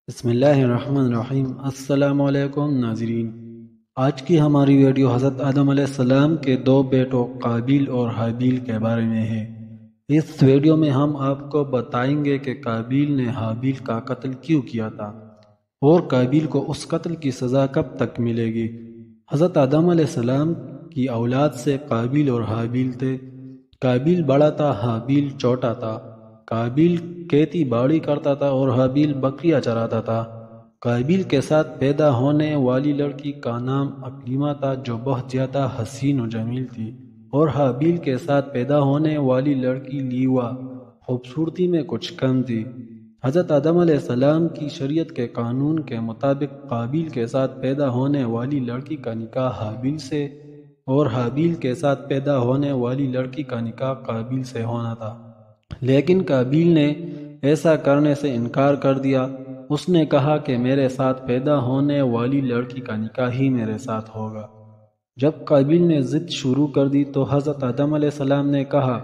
بسم اللہ الرحمن الرحیم۔ السلام علیکم ناظرین، آج کی ہماری ویڈیو حضرت آدم علیہ السلام کے دو بیٹوں قابیل اور حابیل کے بارے میں ہے۔ اس ویڈیو میں ہم آپ کو بتائیں گے کہ قابیل نے حابیل کا قتل کیوں کیا تھا اور قابیل کو اس قتل کی سزا کب تک ملے گی۔ حضرت آدم علیہ السلام کی اولاد سے قابیل اور حابیل تھے۔ قابیل بڑا تھا، حابیل چھوٹا تھا۔ قابیل کھیتی باڑی کرتا تھا اور حابیل بکریاں چراتا تھا۔ قابیل کے ساتھ پیدا ہونے والی لڑکی کا نام اکلیمہ تھا جو بہت زیادہ حسین و جمیل تھی، اور حابیل کے ساتھ پیدا ہونے والی لڑکی لیوا خوبصورتی میں کچھ کم تھی۔ حضرت آدم علیہ السلام کی شریعت کے قانون کے مطابق قابیل کے ساتھ پیدا ہونے والی لڑکی کا نکاح حابیل سے اور حابیل کے ساتھ پیدا ہونے والی لڑکی کا نکاح قابیل سے ہونا تھا، لیکن قابیل نے ایسا کرنے سے انکار کر دیا۔ اس نے کہا کہ میرے ساتھ پیدا ہونے والی لڑکی کا نکاح ہی میرے ساتھ ہوگا۔ جب قابیل نے ضد شروع کر دی تو حضرت آدم علیہ السلام نے کہا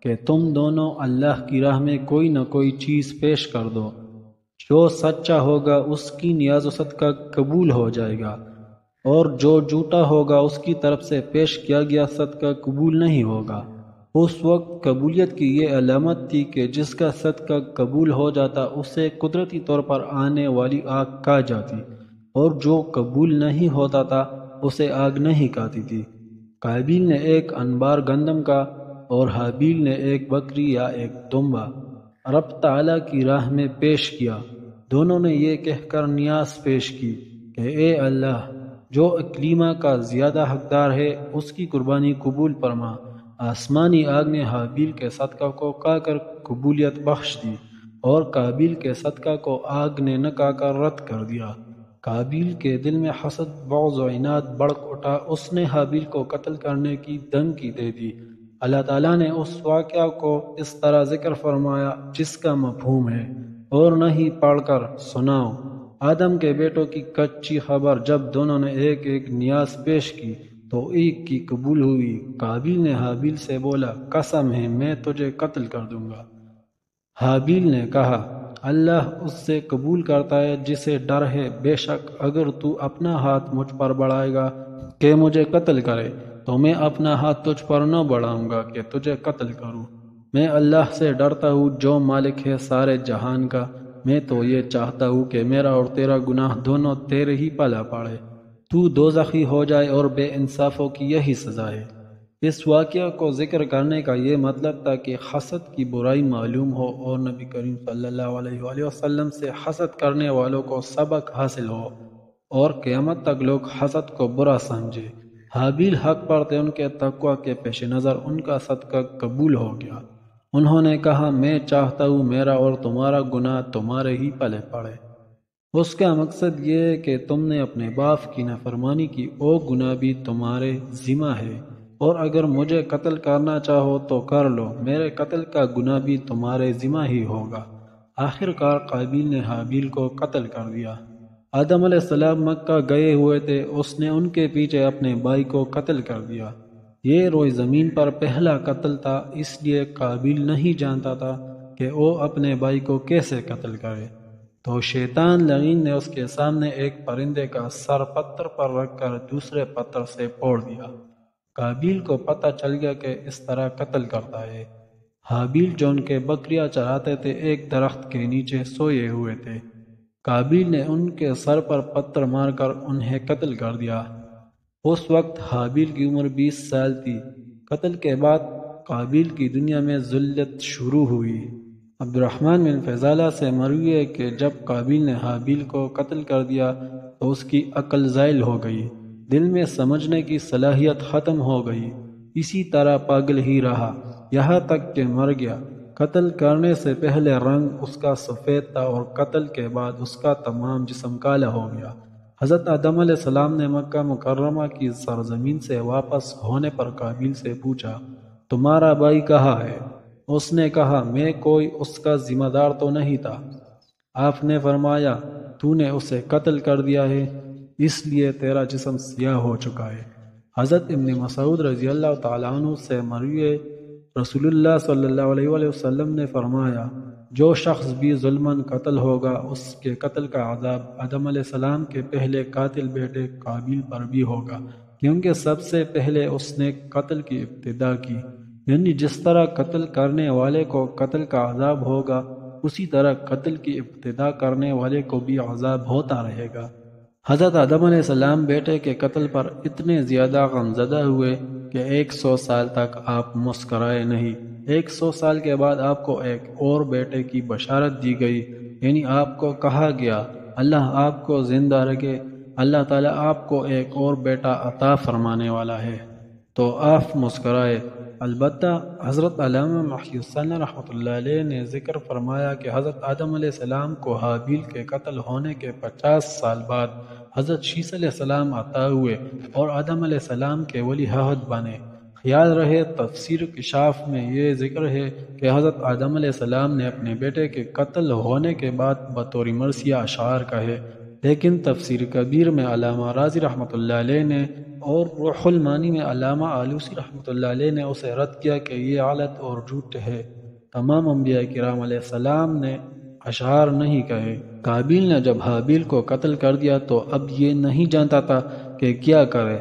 کہ تم دونوں اللہ کی راہ میں کوئی نہ کوئی چیز پیش کر دو، جو سچا ہوگا اس کی نیاز و صدقہ قبول ہو جائے گا، اور جو جھوٹا ہوگا اس کی طرف سے پیش کیا گیا صدقہ قبول نہیں ہوگا۔ اس وقت قبولیت کی یہ علامت تھی کہ جس کا صدقہ قبول ہو جاتا اسے قدرتی طور پر آنے والی آگ کھا جاتی، اور جو قبول نہیں ہوتا تھا اسے آگ نہیں کھاتی تھی۔ قابیل نے ایک انبار گندم کا اور حابیل نے ایک بکری یا ایک دمبا رب تعالیٰ کی راہ میں پیش کیا۔ دونوں نے یہ کہہ کر نیاز پیش کی کہ اے اللہ، جو اکلیمہ کا زیادہ حقدار ہے اس کی قربانی قبول فرما۔ آسمانی آگ نے حابیل کے صدقہ کو کھا کر قبولیت بخش دی، اور قابیل کے صدقہ کو آگ نے نہ کھا کر رد کر دیا۔ قابیل کے دل میں حسد، بغض و عناد بڑک اٹھا۔ اس نے حابیل کو قتل کرنے کی دھمکی دے دی۔ اللہ تعالیٰ نے اس واقعہ کو اس طرح ذکر فرمایا جس کا مفہوم ہے، اور نہ ہی پڑھ کر سناؤ۔ آدم کے بیٹوں کی کچی خبر جب دونوں نے ایک ایک نیاز پیش کی تو ایک کی قبول ہوئی۔ قابیل نے حابیل سے بولا، قسم ہے میں تجھے قتل کر دوں گا۔ حابیل نے کہا، اللہ اس سے قبول کرتا ہے جسے ڈر ہے، بے شک اگر تو اپنا ہاتھ مجھ پر بڑھائے گا کہ مجھے قتل کرے تو میں اپنا ہاتھ تجھ پر نہ بڑھاؤں گا کہ تجھے قتل کروں۔ میں اللہ سے ڈرتا ہوں جو مالک ہے سارے جہان کا۔ میں تو یہ چاہتا ہوں کہ میرا اور تیرا گناہ دونوں تیرے ہی پالا پڑے، تو دوزخی ہو جائے، اور بے انصافوں کی یہی سزا ہے۔ اس واقعہ کو ذکر کرنے کا یہ مطلب تھا کہ حسد کی برائی معلوم ہو اور نبی کریم صلی اللہ علیہ وآلہ وسلم سے حسد کرنے والوں کو سبق حاصل ہو، اور قیامت تک لوگ حسد کو برا سمجھے۔ حابیل حق پر تھے، ان کے تقوی کے پیش نظر ان کا صدقہ قبول ہو گیا۔ انہوں نے کہا، میں چاہتا ہوں میرا اور تمہارا گناہ تمہارے ہی پلے پڑے۔ اس کا مقصد یہ ہے کہ تم نے اپنے باپ کی نافرمانی کی، وہ گناہ بھی تمہارے ذمہ ہے، اور اگر مجھے قتل کرنا چاہو تو کر لو، میرے قتل کا گناہ بھی تمہارے ذمہ ہی ہوگا۔ آخر کار قابیل نے حابیل کو قتل کر دیا۔ آدم علیہ السلام مکہ گئے ہوئے تھے، اس نے ان کے پیچھے اپنے بھائی کو قتل کر دیا۔ یہ روئے زمین پر پہلا قتل تھا، اس لیے قابیل نہیں جانتا تھا کہ وہ اپنے بھائی کو کیسے قتل کرے۔ تو شیطان لعین نے اس کے سامنے ایک پرندے کا سر پتھر پر رکھ کر دوسرے پتھر سے پھوڑ دیا۔ قابیل کو پتہ چل گیا کہ اس طرح قتل کرتا ہے۔ حابیل جو ان کے بکریاں چراتے تھے ایک درخت کے نیچے سوئے ہوئے تھے۔ قابیل نے ان کے سر پر پتھر مار کر انہیں قتل کر دیا۔ اس وقت حابیل کی عمر 20 سال تھی۔ قتل کے بعد قابیل کی دنیا میں ذلت شروع ہوئی۔ عبد الرحمن بن فضالہ سے مروی ہے کہ جب قابیل نے حابیل کو قتل کر دیا تو اس کی عقل زائل ہو گئی، دل میں سمجھنے کی صلاحیت ختم ہو گئی، اسی طرح پاگل ہی رہا یہاں تک کہ مر گیا۔ قتل کرنے سے پہلے رنگ اس کا سفید تھا، اور قتل کے بعد اس کا تمام جسم کالا ہو گیا۔ حضرت آدم علیہ السلام نے مکہ مکرمہ کی سرزمین سے واپس ہونے پر قابیل سے پوچھا، تمہارا بھائی کہاں ہے؟ اس نے کہا، میں کوئی اس کا ذمہ دار تو نہیں تھا۔ آپ نے فرمایا، تو نے اسے قتل کر دیا ہے، اس لیے تیرا جسم سیاہ ہو چکا ہے۔ حضرت ابن مسعود رضی اللہ تعالیٰ عنہ سے مروی ہے، رسول اللہ صلی اللہ علیہ وآلہ وسلم نے فرمایا، جو شخص بھی ظلماً قتل ہوگا اس کے قتل کا عذاب آدم علیہ السلام کے پہلے قاتل بیٹے قابیل پر بھی ہوگا، کیونکہ سب سے پہلے اس نے قتل کی ابتدا کی۔ یعنی جس طرح قتل کرنے والے کو قتل کا عذاب ہوگا، اسی طرح قتل کی ابتدا کرنے والے کو بھی عذاب ہوتا رہے گا۔ حضرت آدم علیہ السلام بیٹے کے قتل پر اتنے زیادہ غمزدہ ہوئے کہ 100 سال تک آپ مسکرائے نہیں۔ 100 سال کے بعد آپ کو ایک اور بیٹے کی بشارت دی گئی، یعنی آپ کو کہا گیا اللہ آپ کو زندہ رکھے، اللہ تعالیٰ آپ کو ایک اور بیٹا عطا فرمانے والا ہے، تو آپ مسکرائے۔ البتہ حضرت علامہ محی السنہ رحمۃ اللہ علیہ نے ذکر فرمایا کہ حضرت آدم علیہ السلام کو حابیل کے قتل ہونے کے 50 سال بعد حضرت شیس علیہ السلام عطا ہوئے اور آدم علیہ السلام کے ولی عہد بنے۔ خیال رہے تفسیر کشاف میں یہ ذکر ہے کہ حضرت آدم علیہ السلام نے اپنے بیٹے کے قتل ہونے کے بعد بطور مرثیہ اشعار کہے، لیکن تفسیر کبیر میں علامہ رازی رحمۃ اللہ علیہ نے اور روح المانی میں علامہ آلوسی رحمۃ اللہ علیہ نے اسے رد کیا کہ یہ غلط اور جھوٹ ہے۔ تمام انبیاء کرام علیہ السلام نے اشعار نہیں کہے۔ قابیل نے جب حابیل کو قتل کر دیا تو اب یہ نہیں جانتا تھا کہ کیا کرے،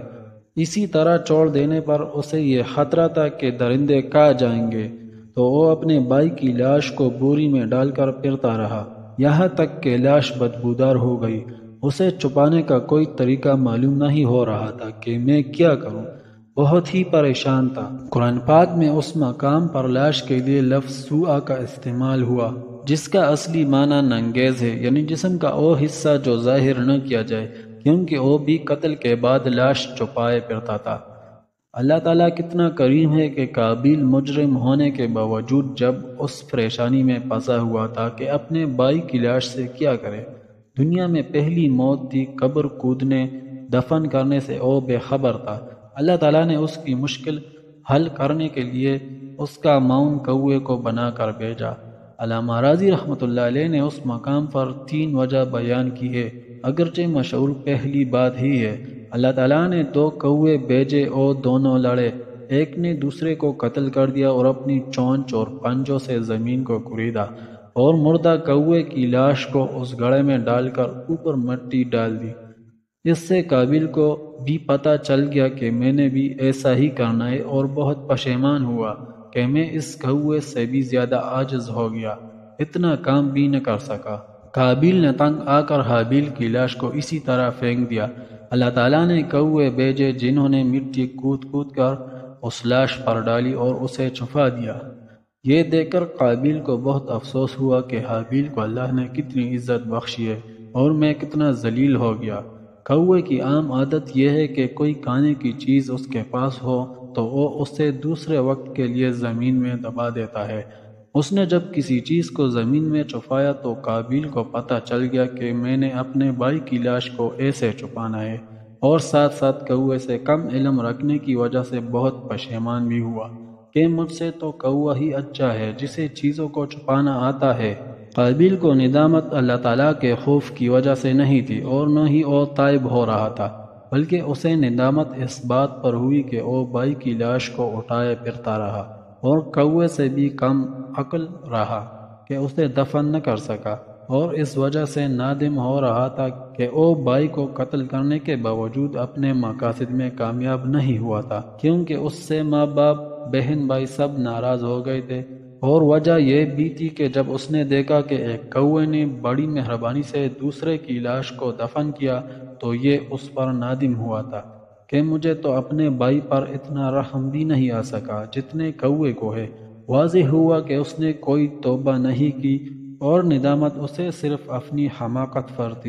اسی طرح چھوڑ دینے پر اسے یہ خطرہ تھا کہ درندے کھا جائیں گے، تو وہ اپنے بھائی کی لاش کو بوری میں ڈال کر پھرتا رہا، یہاں تک کہ لاش بدبودار ہو گئی۔ اسے چھپانے کا کوئی طریقہ معلوم نہیں ہو رہا تھا کہ میں کیا کروں، بہت ہی پریشان تھا۔ قرآن پاک میں اس مقام پر لاش کے لیے لفظ سوء کا استعمال ہوا، جس کا اصلی معنی ننگیز ہے، یعنی جسم کا وہ حصہ جو ظاہر نہ کیا جائے، کیونکہ وہ بھی قتل کے بعد لاش چھپائے پھرتا تھا۔ اللہ تعالیٰ کتنا کریم ہے کہ قابیل مجرم ہونے کے باوجود جب اس پریشانی میں پھنسا ہوا تھا کہ اپنے بھائی کی لاش سے کیا کرے، دنیا میں پہلی موت تھی، قبر کودنے دفن کرنے سے وہ بے خبر تھا۔ اللہ تعالیٰ نے اس کی مشکل حل کرنے کے لیے اس کا معاون کوے کو بنا کر بھیجا۔ علامہ رازی رحمۃ اللہ علیہ نے اس مقام پر 3 وجہ بیان کی ہے، اگرچہ مشہور پہلی بات ہی ہے۔ اللہ تعالیٰ نے 2 کوے بھیجے اور دونوں لڑے، ایک نے دوسرے کو قتل کر دیا اور اپنی چونچ اور پنجوں سے زمین کو کریدا، اور مردہ کوے کی لاش کو اس گڑھے میں ڈال کر اوپر مٹی ڈال دی۔ اس سے قابیل کو بھی پتہ چل گیا کہ میں نے بھی ایسا ہی کرنا ہے، اور بہت پشیمان ہوا کہ میں اس کوے سے بھی زیادہ عاجز ہو گیا، اتنا کام بھی نہ کر سکا۔ قابیل نے تنگ آ کر حابیل کی لاش کو اسی طرح پھینک دیا۔ اللہ تعالیٰ نے کوے بھیجے جنہوں نے مٹی کود کود کر اس لاش پر ڈالی اور اسے چھپا دیا۔ یہ دیکھ کر قابیل کو بہت افسوس ہوا کہ حابیل کو اللہ نے کتنی عزت بخشی ہے اور میں کتنا ذلیل ہو گیا۔ کوے کی عام عادت یہ ہے کہ کوئی کھانے کی چیز اس کے پاس ہو تو وہ اسے دوسرے وقت کے لیے زمین میں دبا دیتا ہے۔ اس نے جب کسی چیز کو زمین میں چھپایا تو قابیل کو پتہ چل گیا کہ میں نے اپنے بھائی کی لاش کو ایسے چھپانا ہے، اور ساتھ ساتھ کوے سے کم علم رکھنے کی وجہ سے بہت پشیمان بھی ہوا کہ مجھ سے تو کوہ ہی اچھا ہے جسے چیزوں کو چھپانا آتا ہے۔ قابیل کو ندامت اللہ تعالیٰ کے خوف کی وجہ سے نہیں تھی، اور نہ ہی وہ تائب ہو رہا تھا، بلکہ اسے ندامت اس بات پر ہوئی کہ وہ بھائی کی لاش کو اٹھائے پھرتا رہا اور کوے سے بھی کم عقل رہا کہ اسے دفن نہ کر سکا، اور اس وجہ سے نادم ہو رہا تھا کہ وہ بھائی کو قتل کرنے کے باوجود اپنے مقاصد میں کامیاب نہیں ہوا تھا، کیونکہ اس سے ماں باپ بہن بھائی سب ناراض ہو گئے تھے۔ اور وجہ یہ بھی تھی کہ جب اس نے دیکھا کہ ایک کوے نے بڑی مہربانی سے دوسرے کی لاش کو دفن کیا تو یہ اس پر نادم ہوا تھا کہ مجھے تو اپنے بھائی پر اتنا رحم بھی نہیں آ سکا جتنے کوے کو ہے۔ واضح ہوا کہ اس نے کوئی توبہ نہیں کی اور ندامت اسے صرف اپنی حماقت پر تھی۔